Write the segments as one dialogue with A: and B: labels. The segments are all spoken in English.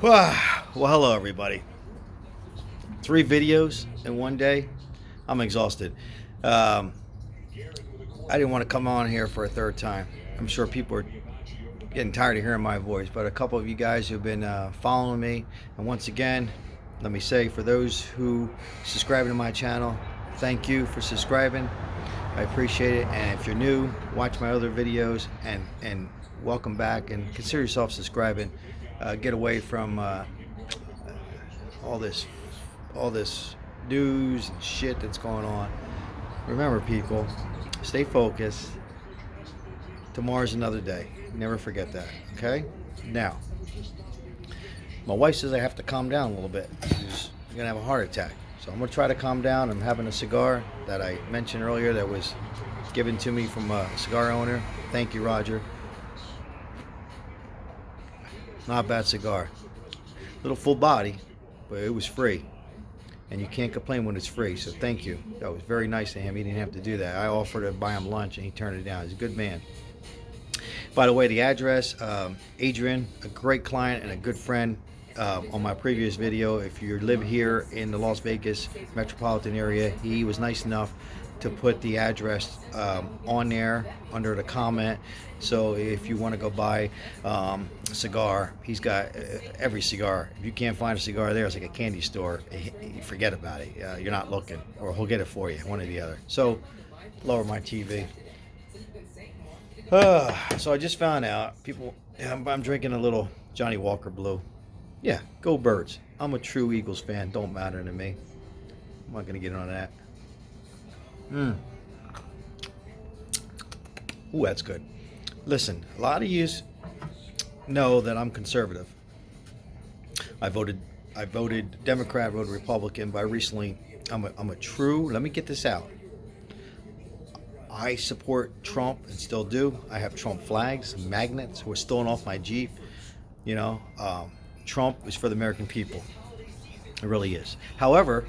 A: Well, hello everybody. 3 videos in one day. I'm exhausted. Um, I didn't want to come on here for a third time. I'm sure people are getting tired of hearing my voice, but a couple of you guys who've been following me, and once again, let me say, for those who subscribe to my channel, thank you for subscribing. I appreciate it. And if you're new, watch my other videos and welcome back, and consider yourself subscribing. Get away from all this news and shit that's going on. Remember, people, stay focused. Tomorrow's another day. Never forget that. Okay? Now, my wife says I have to calm down a little bit. She's gonna have a heart attack. So I'm gonna try to calm down. I'm having a cigar that I mentioned earlier that was given to me from a cigar owner. Thank you, Roger. Not a bad cigar. Little full body, but it was free. And you can't complain when it's free, so thank you. That was very nice of him. He didn't have to do that. I offered to buy him lunch and he turned it down. He's a good man. By the way, the address, Adrian, a great client and a good friend on my previous video. If you live here in the Las Vegas metropolitan area, he was nice enough to put the address on there under the comment. So if you want to go buy a cigar, he's got every cigar. If you can't find a cigar there, it's like a candy store. Forget about it. You're not looking, or he'll get it for you, one or the other. So lower my TV. So I just found out, people, I'm drinking a little Johnny Walker Blue. Yeah, go Birds. I'm a true Eagles fan. Don't matter to me. I'm not going to get on that. Ooh, that's good. Listen, a lot of you know that I'm conservative. I voted Democrat, voted Republican, but recently I'm a true, let me get this out. I support Trump and still do. I have Trump flags, magnets who are stolen off my Jeep. You know, Trump is for the American people. It really is. However,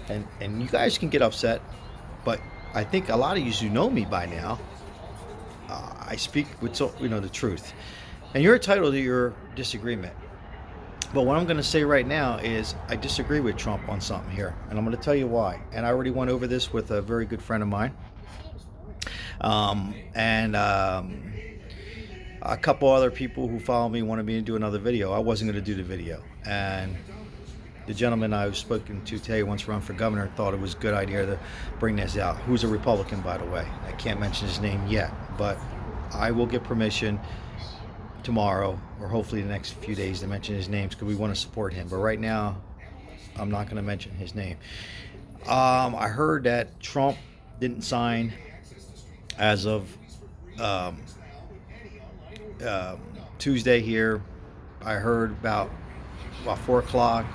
A: and you guys can get upset, but I think a lot of you who know me by now, I speak with the truth, and you're entitled to your disagreement. But what I'm going to say right now is I disagree with Trump on something here, and I'm going to tell you why. And I already went over this with a very good friend of mine, and a couple other people who follow me wanted me to do another video. I wasn't going to do the video, and the gentleman I was spoken to today, once run for governor, thought it was a good idea to bring this out. Who's a Republican, by the way. I can't mention his name yet, but I will get permission tomorrow, or hopefully the next few days, to mention his names, because we want to support him. But right now, I'm not going to mention his name. I heard that Trump didn't sign as of Tuesday here. I heard about 4 o'clock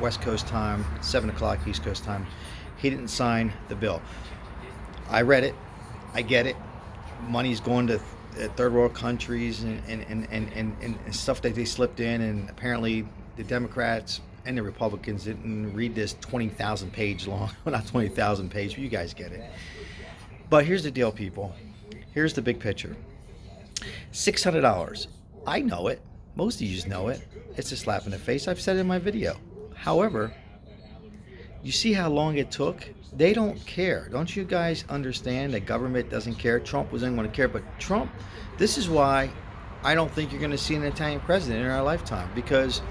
A: West Coast time, 7 o'clock East Coast time. He didn't sign the bill. I read it. I get it. Money's going to third world countries and stuff that they slipped in, and apparently the Democrats and the Republicans didn't read this 20,000 page long, well, not 20,000 page, but you guys get it. But here's the deal, people. Here's the big picture. $600. I know it. Most of you just know it. It's a slap in the face. I've said it in my video. However, you see how long it took? They don't care. Don't you guys understand that government doesn't care? Trump wasn't going to care, but Trump, this is why I don't think you're going to see an Italian president in our lifetime. Because,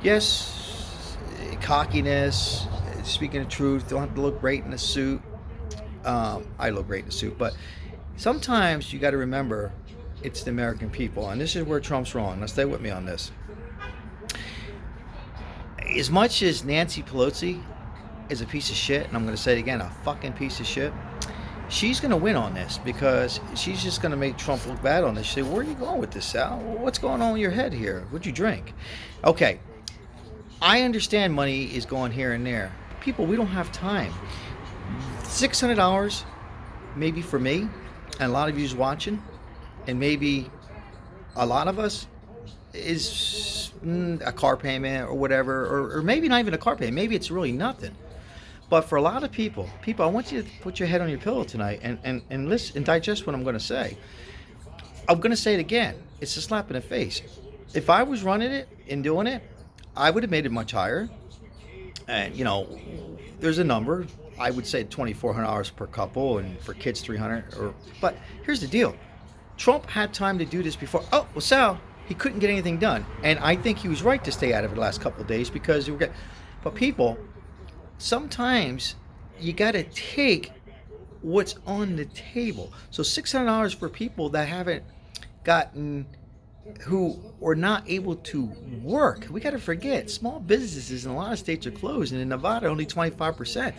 A: yes, cockiness, speaking the truth, don't have to look great in a suit. I look great in a suit, but sometimes you got to remember it's the American people, and this is where Trump's wrong. Now stay with me on this. As much as Nancy Pelosi is a piece of shit, and I'm going to say it again, a fucking piece of shit, she's going to win on this, because she's just going to make Trump look bad on this. She say, where are you going with this, Sal? What's going on with your head here? What'd you drink? Okay, I understand money is going here and there. People, we don't have time. $600, maybe for me, and a lot of you's watching, and maybe a lot of us, is a car payment or whatever, or maybe not even a car payment. Maybe it's really nothing. But for a lot of people, I want you to put your head on your pillow tonight and listen and digest what I'm going to say. I'm going to say it again. It's a slap in the face. if I was running it and doing it, I would have made it much higher. And there's a number. I would say $2,400 per couple, and for kids 300. But here's the deal: Trump had time to do this before. Oh, well, Sal, he couldn't get anything done, and I think he was right to stay out of it the last couple of days because you were getting. But people, sometimes you got to take what's on the table. So $600 for people that haven't gotten, who are not able to work. We got to forget, small businesses in a lot of states are closed, and in Nevada only 25%.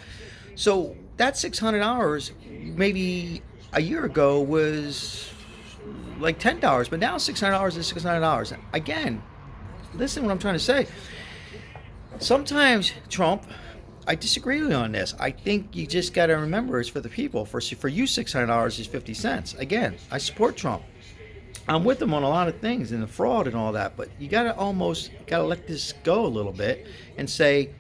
A: So that $600 maybe a year ago was like $10, but now $600 is $600. Again, listen to what I'm trying to say. Sometimes Trump, I disagree with you on this. I think you just got to remember it's for the people. For you, $600 is 50 cents. Again, I support Trump. I'm with him on a lot of things and the fraud and all that, but you got to let this go a little bit and say,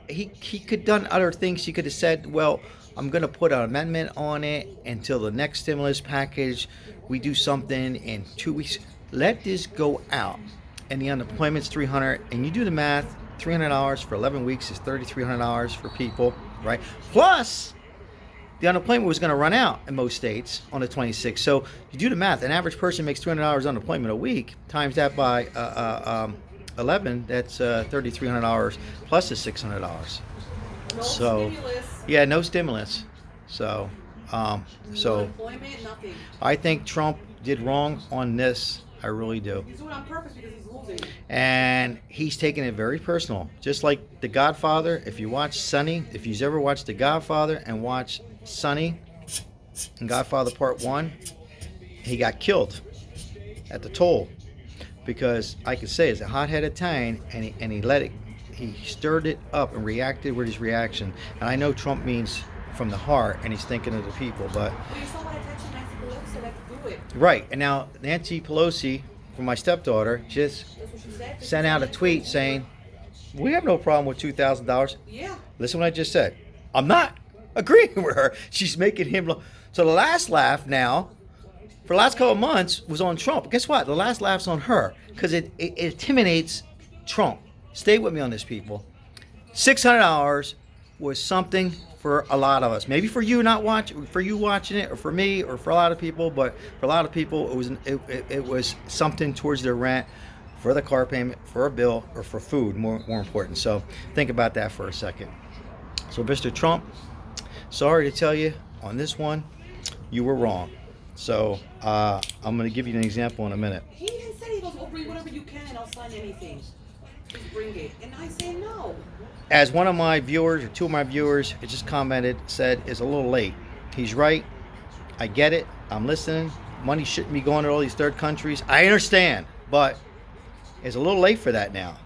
A: he could have done other things. He could have said, well, I'm going to put an amendment on it until the next stimulus package. We do something in 2 weeks. Let this go out. And the unemployment's 300, and you do the math, $300 for 11 weeks is $3,300 for people, right? Plus, the unemployment was going to run out in most states on the 26th. So you do the math. An average person makes $200 unemployment a week. Times that by 11, that's $3,300 plus the $600.
B: No
A: so
B: stimulus.
A: Yeah, no stimulus. So
B: No employment, nothing.
A: I think Trump did wrong on this. I really do.
B: He's doing it on purpose because he's losing.
A: And he's taking it very personal. Just like The Godfather. If you watch Sonny, if you've ever watched The Godfather and watch Sonny in Godfather Part 1, he got killed at the toll because I could say it's a hot-headed Italian, and he stirred it up and reacted with his reaction. And I know Trump means from the heart, and he's thinking of the people, but
B: Well, you saw what attention Nancy Pelosi had to do it.
A: right. And now Nancy Pelosi, from my stepdaughter, just
B: That's what she said.
A: sent out a tweet saying, we have no problem with $2,000.
B: Yeah.
A: Listen what I just said. I'm not agreeing with her. She's making him look. So the last laugh now, for the last couple of months, was on Trump. Guess what? The last laugh's on her because it intimidates Trump. Stay with me on this, people. $600 was something for a lot of us. Maybe for you watching it, or for me, or for a lot of people. But for a lot of people, it was something towards their rent, for the car payment, for a bill, or for food. More important. So think about that for a second. So, Mr. Trump, sorry to tell you on this one, you were wrong. So I'm going to give you an example in a minute.
B: He even said, he goes, well, bring whatever you can. I'll sign anything. Just bring it. And I say no.
A: As one of my viewers, or two of my viewers, it just commented, said, it's a little late. He's right. I get it. I'm listening. Money shouldn't be going to all these third countries. I understand. But it's a little late for that now.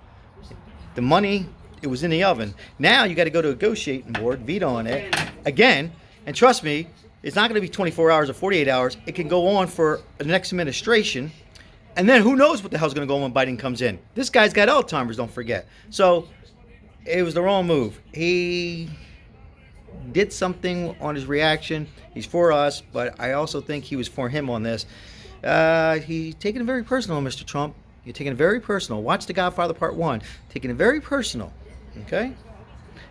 A: The money, it was in the oven. Now you got to go to a negotiating board, vetoing it again. And trust me, it's not going to be 24 hours or 48 hours. It can go on for the next administration. And then who knows what the hell's going to go on when Biden comes in. This guy's got Alzheimer's, don't forget. So it was the wrong move. He did something on his reaction. He's for us, but I also think he was for him on this. He's taking it very personal, Mr. Trump. You're taking it very personal. Watch The Godfather Part 1. Taking it very personal. Okay?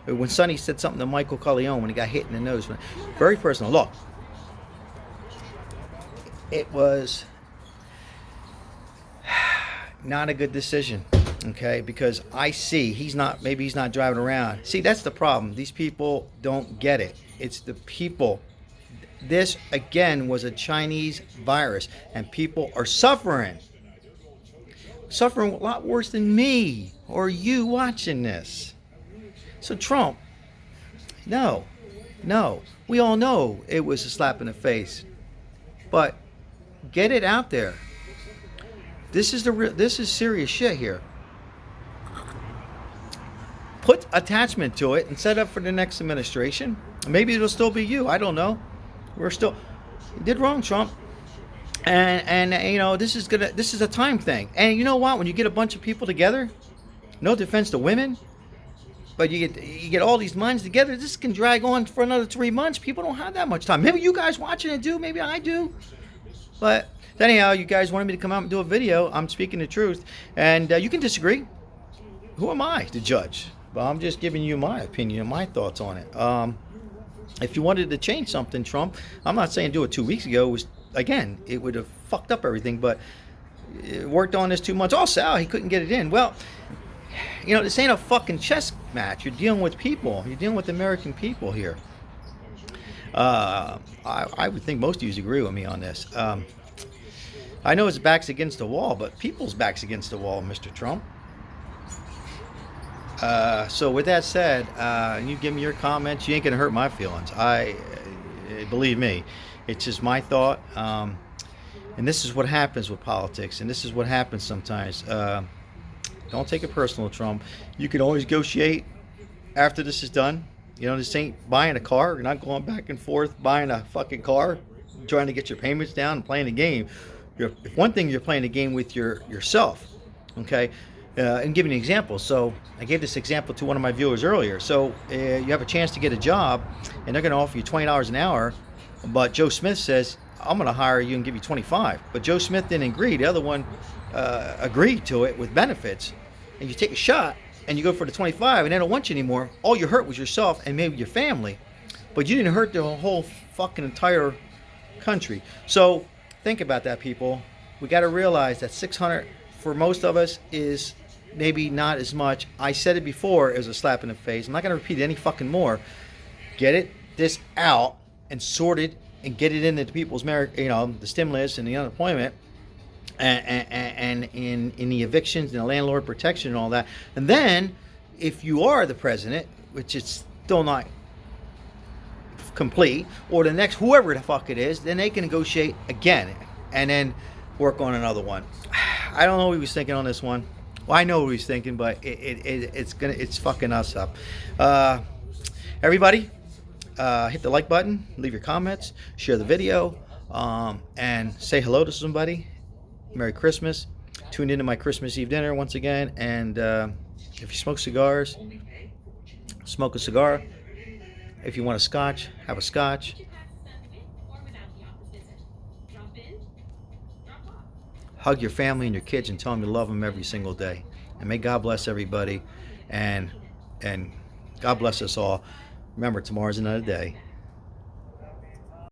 A: When Sonny said something to Michael Corleone when he got hit in the nose. Very personal. Look. It was not a good decision. Okay? Because I see maybe he's not driving around. See, that's the problem. These people don't get it. It's the people. This, again, was a Chinese virus. And people are suffering. Suffering a lot worse than me or you watching this. So Trump, no. We all know it was a slap in the face. But get it out there. This is serious shit here. Put attachment to it and set up for the next administration. Maybe it'll still be you. I don't know. You did wrong, Trump. And this is a time thing. And you know what? When you get a bunch of people together, no defense to women, but you get all these minds together, this can drag on for another 3 months. People don't have that much time. Maybe you guys watching it do. Maybe I do. But anyhow, you guys wanted me to come out and do a video. I'm speaking the truth, and you can disagree. Who am I to judge? But I'm just giving you my opinion and my thoughts on it. If you wanted to change something, Trump, I'm not saying do it 2 weeks ago. It was, again, it would have fucked up everything, but it worked on this 2 months. Oh, Sal, he couldn't get it in. Well, you know, this ain't a fucking chess match. You're dealing with people. You're dealing with American people here. I would think most of you agree with me on this. I know his back's against the wall, but people's back's against the wall, Mr. Trump. So with that said, you give me your comments. You ain't gonna hurt my feelings. Believe me, it's just my thought. And this is what happens with politics, and this is what happens sometimes. Don't take it personal, Trump. You can always negotiate after this is done. You know, this ain't buying a car. You're not going back and forth buying a fucking car, trying to get your payments down and playing a game. If one thing, you're playing a game with yourself, okay? And give you an example. So I gave this example to one of my viewers earlier. So you have a chance to get a job, and they're going to offer you $20 an hour, but Joe Smith says, I'm going to hire you and give you 25. But Joe Smith didn't agree. The other one agreed to it with benefits. And you take a shot, and you go for the 25, and they don't want you anymore. All you hurt was yourself and maybe your family, but you didn't hurt the whole fucking entire country. So think about that, people. We got to realize that 600 for most of us is maybe not as much. I said it before, it was a slap in the face. I'm not going to repeat it any fucking more. Get this out and sort it and get it into people's, you know, the stimulus and the unemployment, and in the evictions and the landlord protection and all that. And then, if you are the president, which is still not complete, or the next whoever the fuck it is, then they can negotiate again and then work on another one. I don't know what he was thinking on this one. Well, I know what he's thinking, but it's fucking us up. Everybody, hit the like button, leave your comments, share the video, and say hello to somebody. Merry Christmas. Tune into my Christmas Eve dinner once again. And if you smoke cigars, smoke a cigar. If you want a scotch, have a scotch. Hug your family and your kids and tell them you love them every single day. And may God bless everybody. And God bless us all. Remember, tomorrow's another day.